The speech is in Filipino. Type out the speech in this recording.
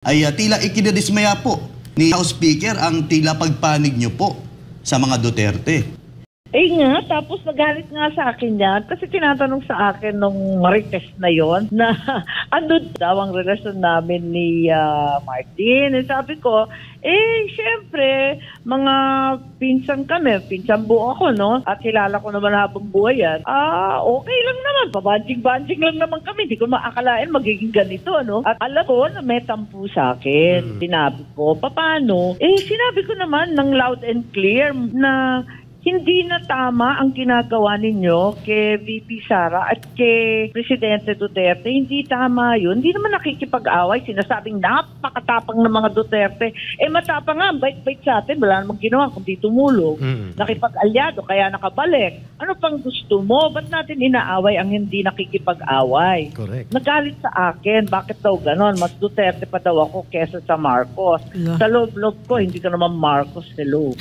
Ay tila ikinadismaya po ni House Speaker ang tila pagpanig niyo po sa mga Duterte. Eh nga, tapos nagalit nga sa akin yan kasi tinatanong sa akin nung Marites na yon na ano daw ang relasyon namin ni Martin. Eh, sabi ko, syempre, mga pinsan kami, pinsan buo ako, no? At kilala ko naman habang buhay yan. Okay lang naman, pabanjing-banjing lang naman kami. Hindi ko maakalain magiging ganito, no? At alam ko na may tampo sa akin. Sinabi ko, paano? Sinabi ko naman ng loud and clear na hindi na tama ang ginagawa ninyo kay VP Sara at kay Presidente Duterte. Hindi tama yun. Hindi naman nakikipag-away. Sinasabing napakatapang ng mga Duterte. Matapang nga, bait-bait sa atin. Wala namang ginawa kundi tumulong. Nakipag-alyado, kaya nakabalik. Ano pang gusto mo? Ba't natin inaaway ang hindi nakikipag-away? Correct. Nagalit sa akin. Bakit daw ganon? Mas Duterte pa daw ako kesa sa Marcos. Sa loob-loob ko, hindi ka naman Marcos. Hello.